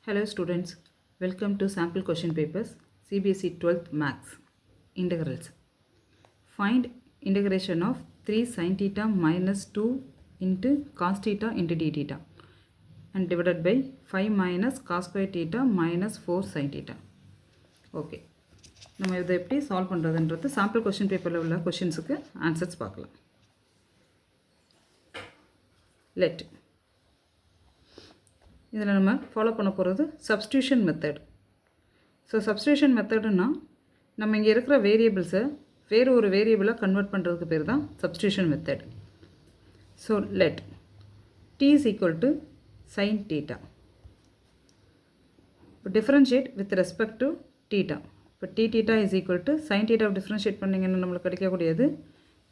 Hello students, welcome to sample question papers CBSE 12th Maths Integrals. Find integration of 3 sin theta minus 2 into cos theta into d theta and divided by 5 minus cos square theta minus 4 sin theta. Okay, நம்ம இதை எப்படி solve பண்ணுறதுன்றது sample question பேப்பரில் உள்ள கொஷின்ஸுக்கு answers பார்க்கலாம். Let இதில் நம்ம follow பண்ண போகிறது சப்ஸ்டியூஷன் மெத்தட். ஸோ சப்ஸ்டியூஷன் மெத்தடுன்னா நம்ம இங்கே இருக்கிற வேரியபிள்ஸை வேறு ஒரு வேரியபிளாக கன்வெர்ட் பண்ணுறதுக்கு பேர் தான் substitution method. So let t is equal to sin theta. இப்போ differentiate with respect to theta. இப்போ t theta is equal to sin theta differentiate பண்ணிங்கன்னா நம்மளுக்கு கிடைக்கக்கூடியது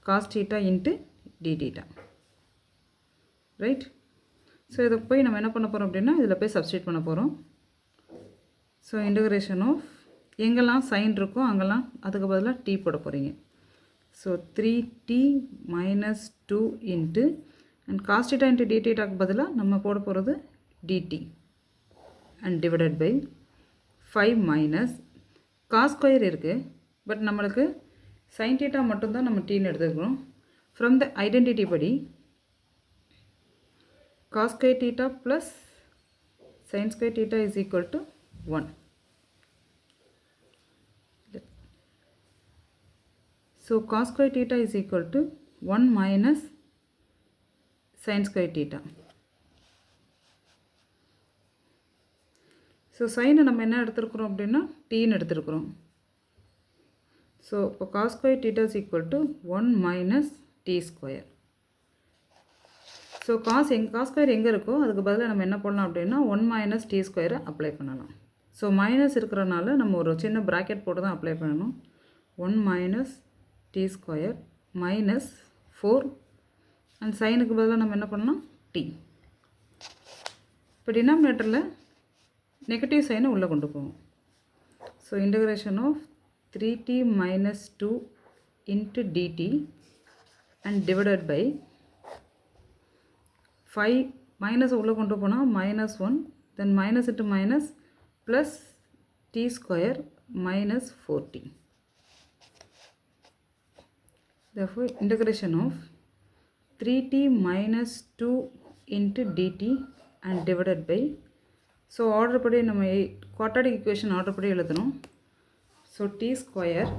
cos theta into d theta. Right? So இதை போய் நம்ம என்ன பண்ண போகிறோம் அப்படின்னா இதில் போய் சப்ஸ்டியூட் பண்ண போகிறோம். ஸோ இன்டகிரேஷன் ஆஃப் எங்கெல்லாம் சைன் இருக்கோ அங்கெல்லாம் அதுக்கு பதிலாக t போட போகிறீங்க. So 3t minus 2 into and cos theta into d thetaக்கு பதிலாக நம்ம போட போகிறது dt and divided by 5 minus cos square இருக்குது. பட் நம்மளுக்கு sin theta மட்டும்தான் நம்ம tன்னு எடுத்துக்கிறோம். ஃப்ரம் த ஐடென்டிட்டி படி cos square theta plus sin square theta is equal to 1. So cos square theta is equal to 1 minus sin square theta. So sin நம்ம என்ன எடுத்துருக்கிறோம் அப்படின்னா tன்னு எடுத்துருக்கிறோம். So இப்போ cos square theta is equal to 1 minus t square. So cos square எங்கே இருக்கோ அதுக்கு பதிலாக நம்ம என்ன பண்ணலாம் அப்படின்னா 1 மைனஸ் டி ஸ்கொயரை அப்ளை பண்ணலாம். ஸோ மைனஸ் இருக்கிறனால நம்ம ஒரு சின்ன ப்ராக்கெட் போட்டு தான் அப்ளை பண்ணணும். 1 minus t square minus 4 and சைனுக்கு பதிலாக நம்ம என்ன பண்ணலாம் டி. இப்போ டினாமினேட்டரில் நெகட்டிவ் சைனை உள்ளே கொண்டு போவோம். So integration of 3t minus 2 into DT and divided by 5 minus உள்ளே கொண்டு போனால் minus 1 then minus into minus plus T square minus 4t. therefore integration of 3t minus 2 into dt and divided by so order படி நம்ம quadratic equation order படி எழுதணும். So T square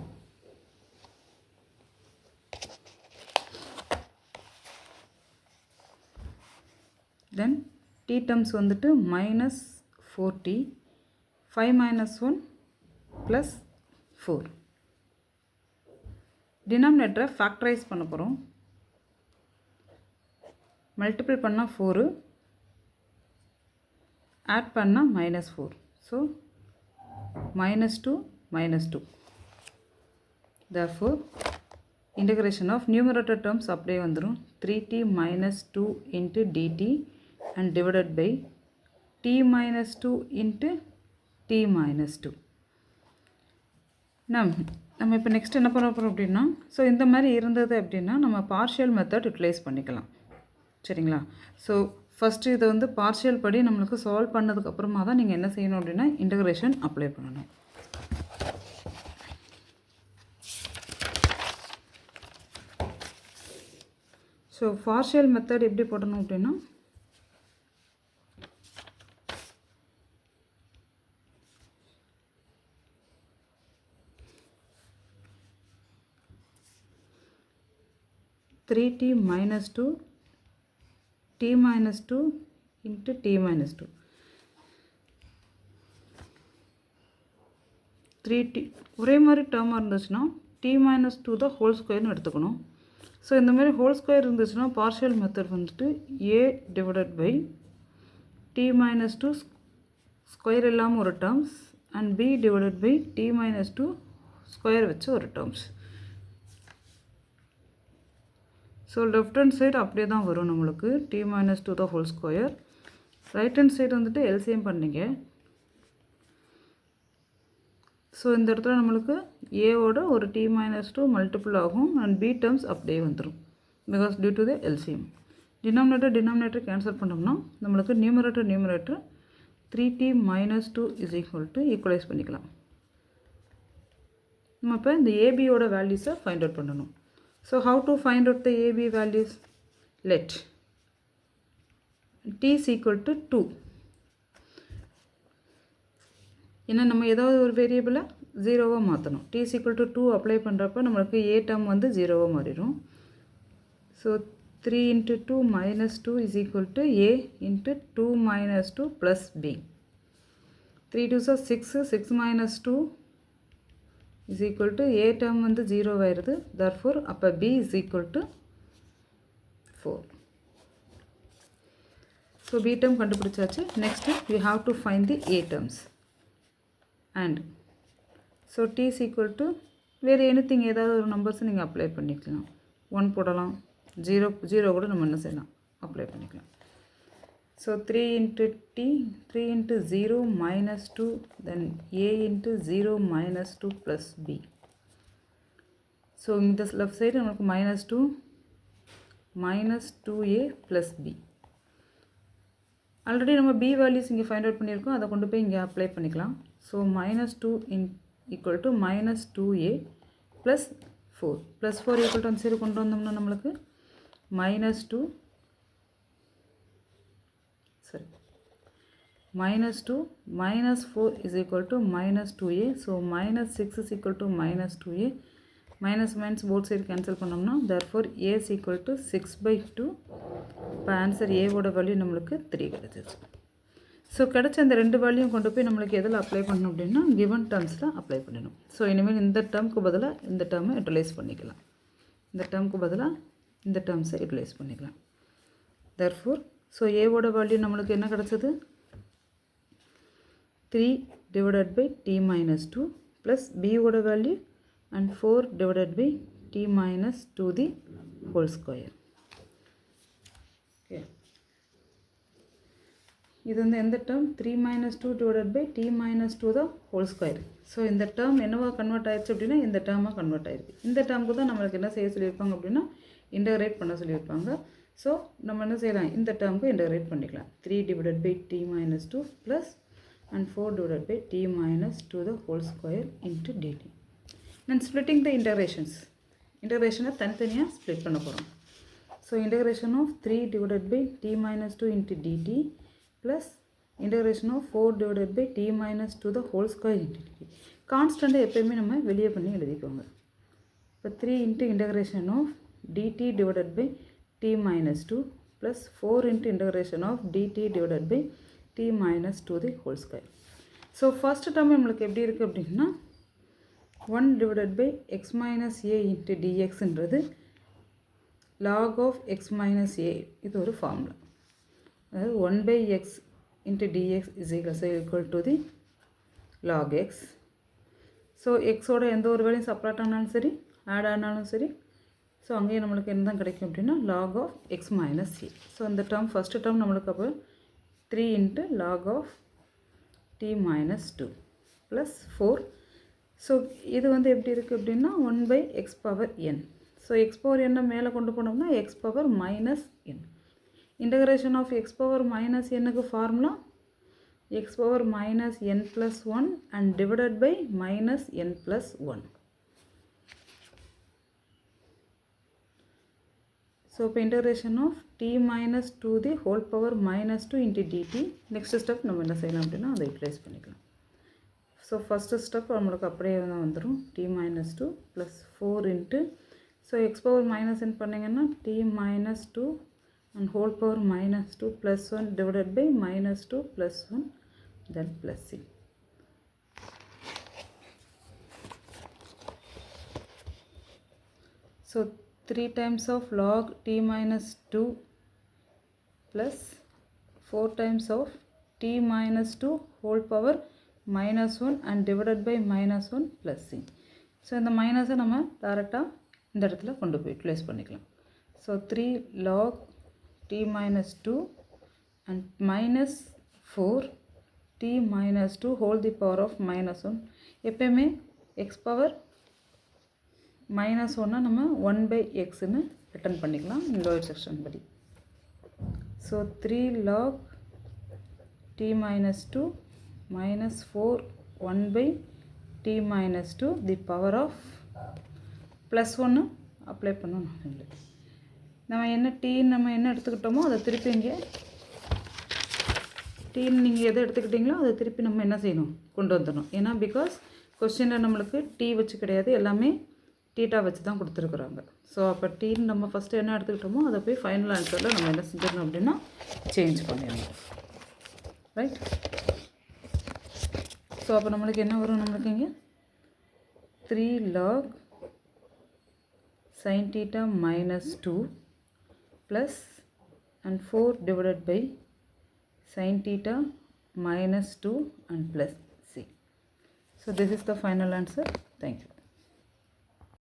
then t terms வந்துட்டு minus 4t 5 minus 1 plus 4. டினாமினேட்டரை factorise பண்ண போகிறோம். Multiple பண்ணால் 4 add பண்ணால் minus 4. So minus 2 minus 2. therefore integration of numerator terms அப்படியே வந்துடும். 3t minus 2 into dt and divided by t minus 2 into t minus 2. நம்ம இப்போ next என்ன பண்ண போகிறோம் அப்படின்னா ஸோ இந்த மாதிரி இருந்தது அப்படின்னா நம்ம பார்ஷியல் மெத்தட் யூட்டிலைஸ் பண்ணிக்கலாம். சரிங்களா? ஸோ ஃபஸ்ட்டு இதை வந்து பார்ஷியல் படி நம்மளுக்கு சால்வ் பண்ணதுக்கப்புறமா தான் நீங்கள் என்ன செய்யணும் அப்படின்னா இன்டகிரேஷன் அப்ளை பண்ணணும். ஸோ பார்ஷியல் மெத்தட் எப்படி போடணும் அப்படின்னா three T minus 2 t minus 2 into t minus 2 3t ஒரே மாதிரி டேர்மாக இருந்துச்சுன்னா t minus 2 தான் ஹோல் ஸ்கொயர்னு எடுத்துக்கணும். ஸோ இந்த மாதிரி ஹோல் ஸ்கொயர் இருந்துச்சுன்னா பார்ஷியல் மெத்தட் வந்துட்டு a divided by t minus 2 square இல்லாமல் ஒரு terms and b divided by t minus 2 square வச்சு ஒரு terms. So left hand side அப்படியே தான் வரும் நம்மளுக்கு t minus 2 தான் whole square. Right hand side வந்துட்டு எல்சிஎம் பண்ணிங்க. ஸோ இந்த இடத்துல நம்மளுக்கு ஏவோட ஒரு t minus 2 மல்டிபிள் ஆகும் அண்ட் b டேர்ம்ஸ் அப்படியே வந்துடும் because due to the LCM. Denominator cancel பண்ணோம்னா நம்மளுக்கு numerator 3t minus 2 is equal to equalise பண்ணிக்கலாம். நம்ம இப்போ இந்த ஏபியோட வேல்யூஸை ஃபைண்ட் அவுட் பண்ணணும். So how to find out the AB values? Let t is equal to 2. ஏன்னா நம்ம ஏதாவது ஒரு வேரியபிளை ஜீரோவாக மாற்றணும். t is equal to 2 apply பண்ணுறப்ப நம்மளுக்கு a டேர்ம் வந்து ஜீரோவாக மாறிடும். So 3 into 2 minus 2 is equal to a into 2 minus 2 plus b. 3 2s are 6, 6 minus 2 is equal to a term வந்து 0 ஆயிருது. therefore அப்போ b is equal to 4. so b term கண்டுபிடிச்சாச்சு. next we have to find the a terms. and so t is equal to வேறு anything ஏதாவது ஒரு numbers நீங்கள் apply பண்ணிக்கலாம். 1 போடலாம், 0 கூட நம்ம என்ன செய்யலாம், அப்ளை பண்ணிக்கலாம். So 3 into t, 3 into 0 minus 2, then a into 0 minus 2 plus b. So இந்த லெஃப்ட் சைடு நமக்கு minus 2a plus b. Already நம்ம b வேல்யூஸ் இங்கே ஃபைண்ட் அவுட் பண்ணியிருக்கோம், அதை கொண்டு போய் இங்கே அப்ளை பண்ணிக்கலாம். So -2 equal to minus 2a plus 4. plus 4 equal to அந்த சைடு கொண்டு வந்தோம்னா நம்மளுக்கு minus 2 minus 4 is equal to minus 2a. so minus 6 is equal to minus 2a. minus both side cancel பண்ணோம்னா therefore a is equal to 6/2. இப்போ answer a ஓட value நம்மளுக்கு 3 கிடைச்சிச்சு. So கிடைச்ச இந்த ரெண்டு வேல்யூயும் கொண்டு போய் நம்மளுக்கு எதில் அப்ளை பண்ணணும் அப்படின்னா கிவன் டேர்ம்ஸில் அப்ளை பண்ணணும். ஸோ இனிமேல் இந்த டேர்முக்கு பதிலாக இந்த டேர்மை யூட்டிலைஸ் பண்ணிக்கலாம். இந்த டேர்முக்கு பதிலாக இந்த டேர்ம்ஸை யூட்டிலைஸ் பண்ணிக்கலாம். therefore ஸோ ஏவோட வேல்யூ நம்மளுக்கு என்ன கிடச்சது? 3 divided by t minus 2 plus b ஓட value and 4 divided by t minus 2 the whole square. okay. இது வந்து எந்த term? 3 minus 2 divided by t minus 2 the whole square. So இந்த டேர்ம் என்னவா கன்வெர்ட் ஆயிடுச்சு அப்படின்னா இந்த டேர்மாக கன்வெர்ட் ஆயிருக்கு. இந்த டேர்முக்கு தான் நம்மளுக்கு என்ன செய்ய சொல்லியிருப்பாங்க அப்படின்னா இன்டகிரேட் பண்ண சொல்லியிருப்பாங்க. ஸோ நம்ம என்ன செய்யலாம், இந்த டேர்முக்கு இன்டகிரேட் பண்ணிக்கலாம். 3 divided by t minus 2 plus and 4 divided by t minus 2 the whole square into dt. Then splitting the integrations. Integration தனித்தனியாக ஸ்ப்ளிட் பண்ண போகிறோம். So integration of 3 divided by t minus 2 into dt plus integration of 4 divided by t minus 2 the whole square into dt. கான்ஸ்டண்ட்டை எப்போயுமே நம்ம வெளியே பண்ணி எழுதிக்கோங்க. இப்போ 3 into integration of dt divided by t minus 2 plus 4 into integration of dt divided by t minus 2 the whole square. So first term நம்மளுக்கு எப்படி இருக்குது அப்படின்னா 1 divided by x minus a into dxன்றது log of x minus a. இது ஒரு formula. அதாவது 1 by x into dx is equal to the log x. So எக்ஸோட எந்த ஒரு வேலையும் செப்பரேட் ஆனாலும் சரி ஆட் ஆனாலும் சரி ஸோ அங்கேயே நம்மளுக்கு என்ன தான் கிடைக்கும் அப்படின்னா log of x minus a. So இந்த டேர்ம் ஃபஸ்ட்டு டேர்ம் நம்மளுக்கு அப்போ 3 into log of t minus 2 plus 4. So இது வந்து எப்படி இருக்குது அப்படின்னா 1 by x power n. So x power n மேலே கொண்டு போனோம்னா x power minus n. Integration of x power minus nக்கு formula x power minus n plus 1 and divided by minus n plus 1. So integration of t minus 2 the whole power minus 2 into dt. Next step நம்ம என்ன செய்யலாம் அப்படின்னா அதை utilise பண்ணிக்கலாம். So first step நம்மளுக்கு அப்படியே தான் வந்துடும் t minus 2 plus 4 into so x power minus n பண்ணிங்கன்னா t minus 2 and whole power minus 2 plus 1 divided by minus 2 plus 1 then plus c. So 3 times of log t minus 2 plus 4 times of t minus 2 whole power minus 1 and divided by minus 1 plus c. So இந்த மைனஸை நம்ம டைரெக்டாக இந்த இடத்துல கொண்டு போய் utilise பண்ணிக்கலாம். So 3 log t minus 2 and minus 4 t minus 2 whole the power of minus 1. எப்பயுமே x power minus 1 நம்ம 1 by xன்னு ரிட்டன் பண்ணிக்கலாம் லோயர் செக்ஷன் படி. So 3 log t minus 2 minus 4 1 by t minus 2 the power of plus 1 apply பண்ணணும். நம்ம என்ன எடுத்துக்கிட்டோமோ அதை திருப்பி இங்கே டீன்னு நீங்கள் எதை எடுத்துக்கிட்டிங்களோ அதை திருப்பி நம்ம என்ன செய்யணும், கொண்டு வந்துடணும். ஏன்னா பிகாஸ் கொஸ்டினில் நம்மளுக்கு டீ வச்சு கிடையாது, எல்லாமே டீட்டா வச்சு தான் கொடுத்துருக்குறாங்க. ஸோ அப்போ டீன்னு நம்ம ஃபஸ்ட்டு என்ன எடுத்துக்கிட்டோமோ அதை போய் ஃபைனல் ஆன்சரில் நம்ம என்ன செஞ்சிடணும் அப்படின்னா சேஞ்ச் பண்ணிடணும். ரைட். ஸோ அப்போ நம்மளுக்கு என்ன வரும், நம்மளுக்கு இங்கே 3 log sin theta minus 2 plus and 4 divided by sin theta minus 2 and plus c. So this is the final answer. Thank you.